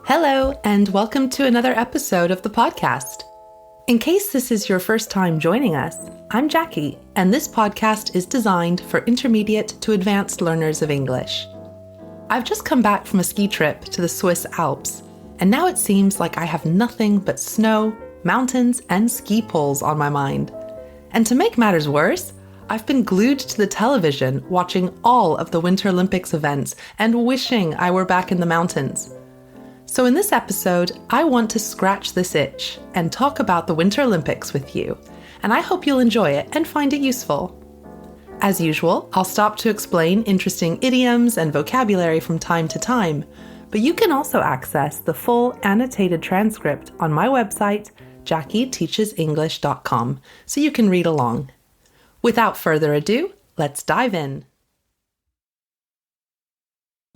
Hello, and welcome to another episode of the podcast. In case this is your first time joining us, I'm Jackie, and this podcast is designed for intermediate to advanced learners of English. I've just come back from a ski trip to the Swiss Alps, and now it seems like I have nothing but snow, mountains, and ski poles on my mind. And to make matters worse, I've been glued to the television watching all of the Winter Olympics events and wishing I were back in the mountains. So in this episode, I want to scratch this itch and talk about the Winter Olympics with you, and I hope you'll enjoy it and find it useful. As usual, I'll stop to explain interesting idioms and vocabulary from time to time, but you can also access the full annotated transcript on my website, JackieTeachesEnglish.com, so you can read along. Without further ado, let's dive in.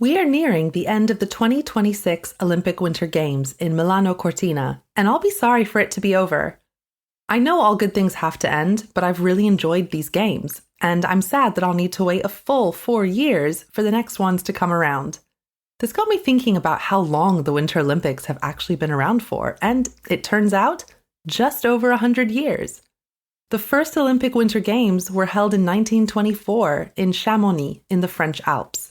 We are nearing the end of the 2026 Olympic Winter Games in Milano Cortina, and I'll be sorry for it to be over. I know all good things have to end, but I've really enjoyed these games, and I'm sad that I'll need to wait a full 4 years for the next ones to come around. This got me thinking about how long the Winter Olympics have actually been around for, and it turns out, just over 100 years. The first Olympic Winter Games were held in 1924 in Chamonix in the French Alps.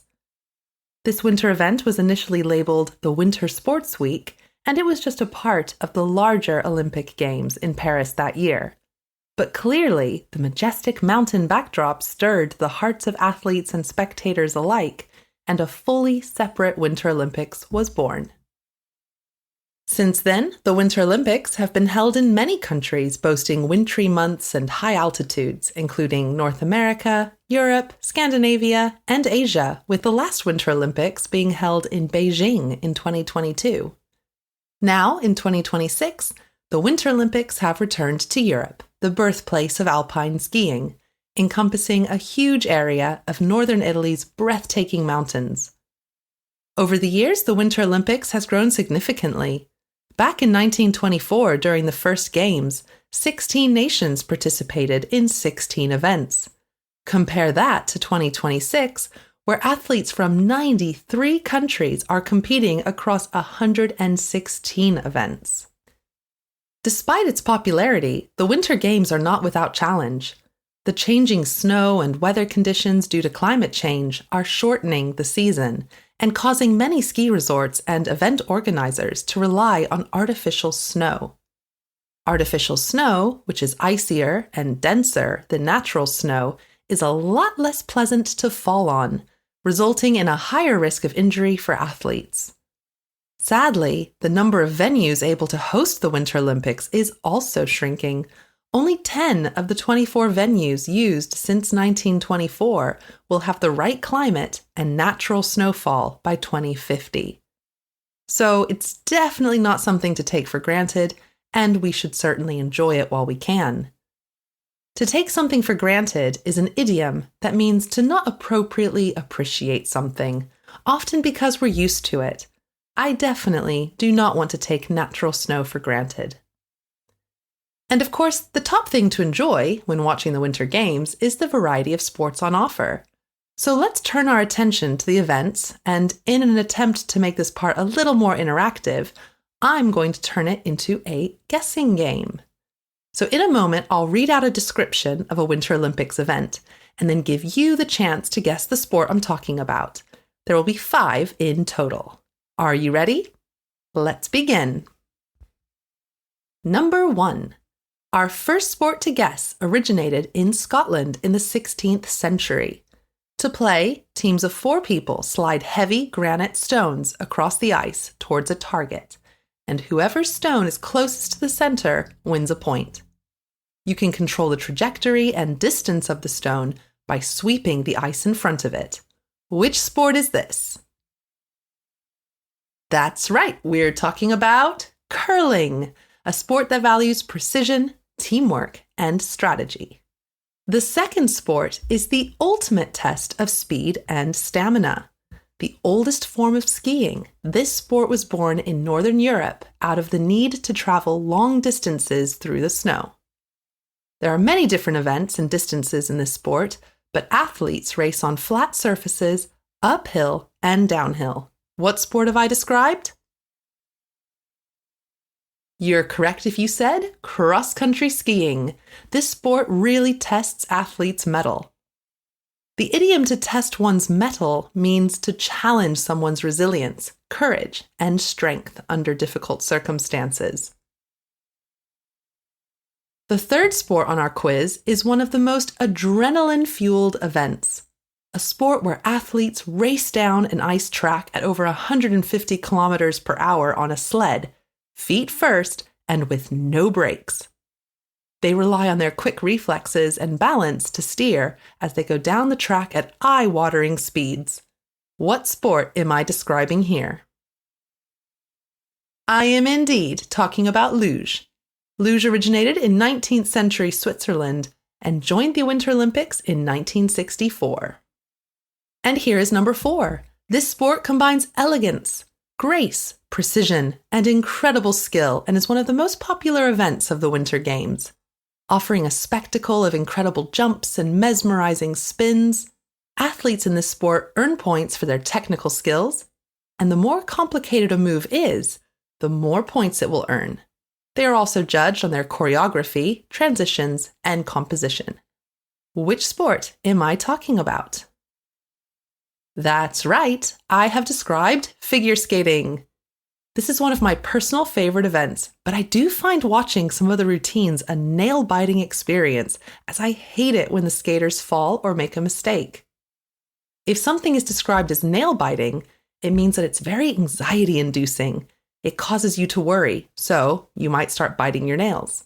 This winter event was initially labeled the Winter Sports Week, and it was just a part of the larger Olympic Games in Paris that year. But clearly, the majestic mountain backdrop stirred the hearts of athletes and spectators alike, and a fully separate Winter Olympics was born. Since then, the Winter Olympics have been held in many countries boasting wintry months and high altitudes, including North America, Europe, Scandinavia, and Asia, with the last Winter Olympics being held in Beijing in 2022. Now, in 2026, the Winter Olympics have returned to Europe, the birthplace of alpine skiing, encompassing a huge area of northern Italy's breathtaking mountains. Over the years, the Winter Olympics has grown significantly. Back in 1924, during the first Games, 16 nations participated in 16 events. Compare that to 2026, where athletes from 93 countries are competing across 116 events. Despite its popularity, the Winter Games are not without challenge. The changing snow and weather conditions due to climate change are shortening the season and causing many ski resorts and event organizers to rely on artificial snow. Artificial snow, which is icier and denser than natural snow, is a lot less pleasant to fall on, resulting in a higher risk of injury for athletes. Sadly, the number of venues able to host the Winter Olympics is also shrinking. Only 10 of the 24 venues used since 1924 will have the right climate and natural snowfall by 2050. So it's definitely not something to take for granted, and we should certainly enjoy it while we can. To take something for granted is an idiom that means to not appropriately appreciate something, often because we're used to it. I definitely do not want to take natural snow for granted. And of course, the top thing to enjoy when watching the Winter Games is the variety of sports on offer. So let's turn our attention to the events, and in an attempt to make this part a little more interactive, I'm going to turn it into a guessing game. So in a moment, I'll read out a description of a Winter Olympics event, and then give you the chance to guess the sport I'm talking about. There will be 5 in total. Are you ready? Let's begin. Number 1. Our first sport to guess originated in Scotland in the 16th century. To play, teams of 4 people slide heavy granite stones across the ice towards a target, and whoever's stone is closest to the center wins a point. You can control the trajectory and distance of the stone by sweeping the ice in front of it. Which sport is this? That's right, we're talking about curling, a sport that values precision, teamwork, and strategy. The second sport is the ultimate test of speed and stamina. The oldest form of skiing, this sport was born in Northern Europe out of the need to travel long distances through the snow. There are many different events and distances in this sport, but athletes race on flat surfaces, uphill and downhill. What sport have I described? You're correct if you said cross-country skiing. This sport really tests athletes' mettle. The idiom to test one's mettle means to challenge someone's resilience, courage, and strength under difficult circumstances. The third sport on our quiz is one of the most adrenaline-fueled events, a sport where athletes race down an ice track at over 150 kilometers per hour on a sled, feet first and with no brakes. They rely on their quick reflexes and balance to steer as they go down the track at eye-watering speeds. What sport am I describing here? I am indeed talking about luge. Luge originated in 19th century Switzerland and joined the Winter Olympics in 1964. And here is number 4. This sport combines elegance, grace, precision, and incredible skill and is one of the most popular events of the Winter Games. Offering a spectacle of incredible jumps and mesmerizing spins, athletes in this sport earn points for their technical skills, and the more complicated a move is, the more points it will earn. They are also judged on their choreography, transitions, and composition. Which sport am I talking about? That's right, I have described figure skating. This is one of my personal favorite events, but I do find watching some of the routines a nail-biting experience, as I hate it when the skaters fall or make a mistake. If something is described as nail-biting, it means that it's very anxiety-inducing. It causes you to worry, so you might start biting your nails.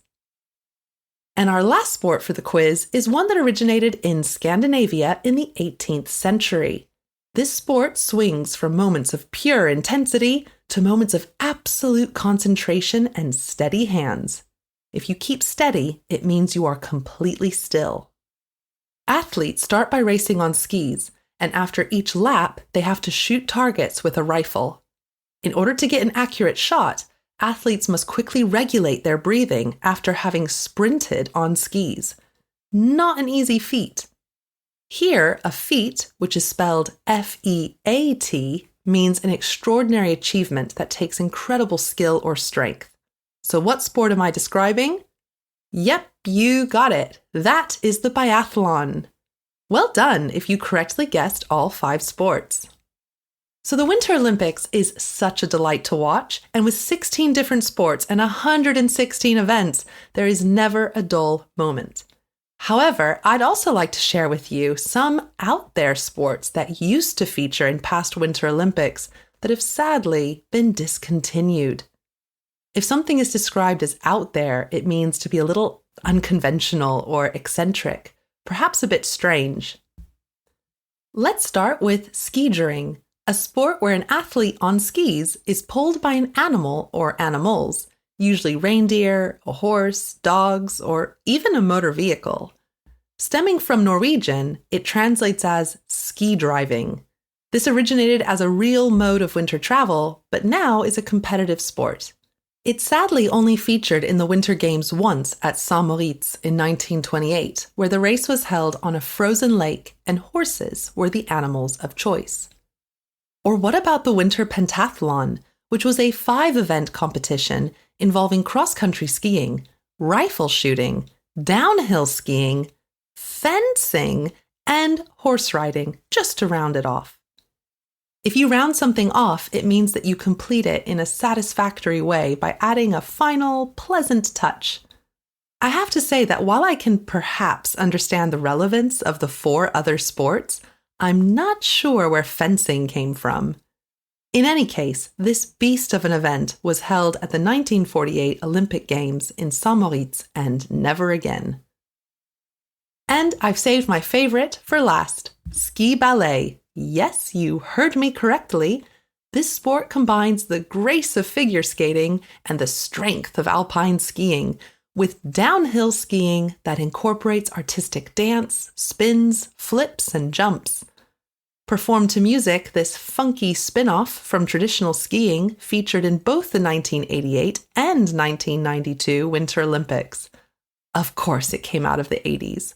And our last sport for the quiz is one that originated in Scandinavia in the 18th century. This sport swings from moments of pure intensity to moments of absolute concentration and steady hands. If you keep steady, it means you are completely still. Athletes start by racing on skis, and after each lap, they have to shoot targets with a rifle. In order to get an accurate shot, athletes must quickly regulate their breathing after having sprinted on skis. Not an easy feat. Here, a feat, which is spelled F-E-A-T, means an extraordinary achievement that takes incredible skill or strength. So what sport am I describing? Yep, you got it. That is the biathlon. Well done if you correctly guessed all 5 sports. So the Winter Olympics is such a delight to watch, and with 16 different sports and 116 events, there is never a dull moment. However, I'd also like to share with you some out there sports that used to feature in past Winter Olympics that have sadly been discontinued. If something is described as out there, it means to be a little unconventional or eccentric, perhaps a bit strange. Let's start with skijoring, a sport where an athlete on skis is pulled by an animal or animals, usually reindeer, a horse, dogs, or even a motor vehicle. Stemming from Norwegian, it translates as ski driving. This originated as a real mode of winter travel, but now is a competitive sport. It sadly only featured in the Winter Games once at St. Moritz in 1928, where the race was held on a frozen lake and horses were the animals of choice. Or what about the Winter Pentathlon, which was a 5-event competition involving cross-country skiing, rifle shooting, downhill skiing, fencing, and horse riding, just to round it off. If you round something off, it means that you complete it in a satisfactory way by adding a final, pleasant touch. I have to say that while I can perhaps understand the relevance of the 4 other sports, I'm not sure where fencing came from. In any case, this beast of an event was held at the 1948 Olympic Games in St. Moritz and never again. And I've saved my favorite for last, ski ballet. Yes, you heard me correctly. This sport combines the grace of figure skating and the strength of alpine skiing with downhill skiing that incorporates artistic dance, spins, flips, and jumps. Performed to music, this funky spin-off from traditional skiing featured in both the 1988 and 1992 Winter Olympics. Of course, it came out of the 80s.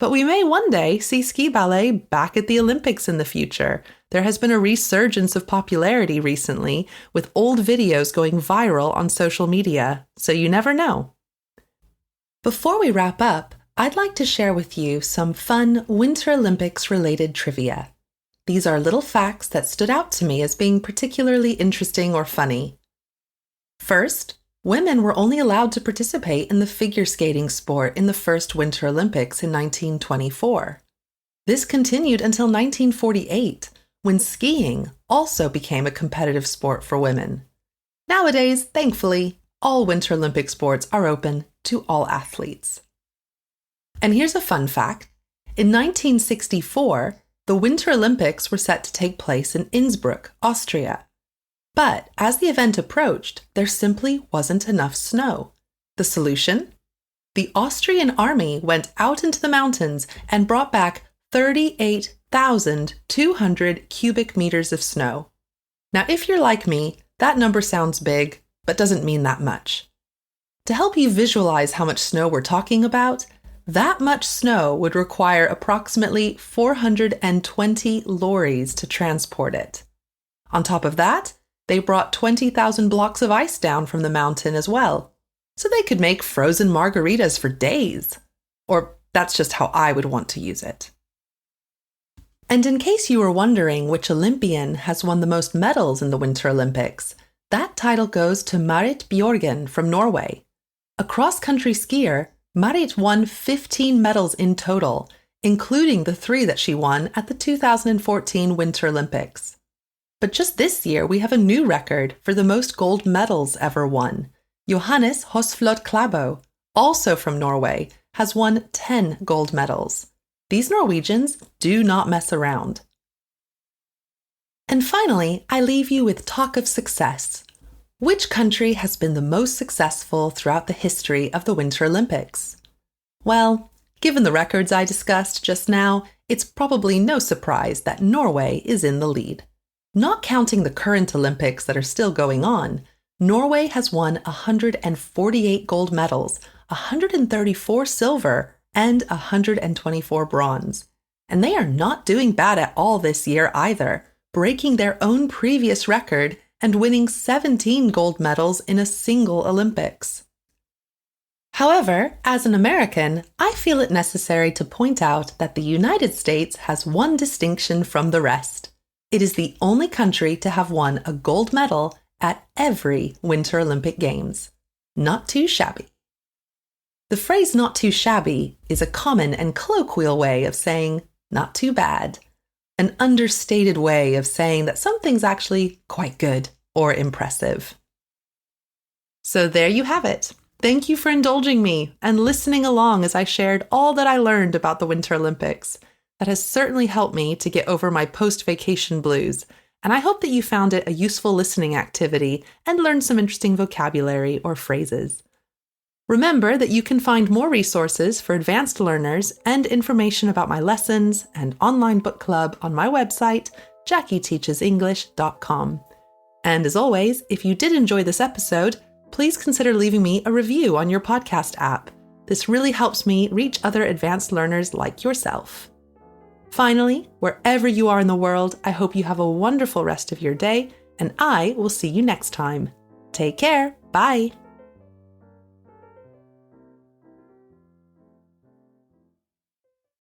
But we may one day see ski ballet back at the Olympics in the future, there has been a resurgence of popularity recently, with old videos going viral on social media, so you never know. Before we wrap up, I'd like to share with you some fun Winter Olympics-related trivia. These are little facts that stood out to me as being particularly interesting or funny. First, women were only allowed to participate in the figure skating sport in the first Winter Olympics in 1924. This continued until 1948, when skiing also became a competitive sport for women. Nowadays, thankfully, all Winter Olympic sports are open to all athletes. And here's a fun fact. In 1964, the Winter Olympics were set to take place in Innsbruck, Austria. But as the event approached, there simply wasn't enough snow. The solution? The Austrian army went out into the mountains and brought back 38,200 cubic meters of snow. Now, if you're like me, that number sounds big, but doesn't mean that much. To help you visualize how much snow we're talking about, that much snow would require approximately 420 lorries to transport it. On top of that, they brought 20,000 blocks of ice down from the mountain as well, so they could make frozen margaritas for days. Or that's just how I would want to use it. And in case you were wondering which Olympian has won the most medals in the Winter Olympics, that title goes to Marit Bjørgen from Norway. A cross-country skier, Marit won 15 medals in total, including the 3 that she won at the 2014 Winter Olympics. But just this year, we have a new record for the most gold medals ever won. Johannes Hosflot Klæbo, also from Norway, has won 10 gold medals. These Norwegians do not mess around. And finally, I leave you with talk of success. Which country has been the most successful throughout the history of the Winter Olympics? Well, given the records I discussed just now, it's probably no surprise that Norway is in the lead. Not counting the current Olympics that are still going on, Norway has won 148 gold medals, 134 silver, and 124 bronze. And they are not doing bad at all this year either, breaking their own previous record and winning 17 gold medals in a single Olympics. However, as an American, I feel it necessary to point out that the United States has one distinction from the rest. It is the only country to have won a gold medal at every Winter Olympic Games. Not too shabby. The phrase "not too shabby" is a common and colloquial way of saying not too bad, an understated way of saying that something's actually quite good or impressive. So there you have it. Thank you for indulging me and listening along as I shared all that I learned about the Winter Olympics. That has certainly helped me to get over my post-vacation blues, and I hope that you found it a useful listening activity and learned some interesting vocabulary or phrases. Remember that you can find more resources for advanced learners and information about my lessons and online book club on my website, JackieTeachesEnglish.com. And as always, if you did enjoy this episode, please consider leaving me a review on your podcast app. This really helps me reach other advanced learners like yourself. Finally, wherever you are in the world, I hope you have a wonderful rest of your day, and I will see you next time. Take care. Bye.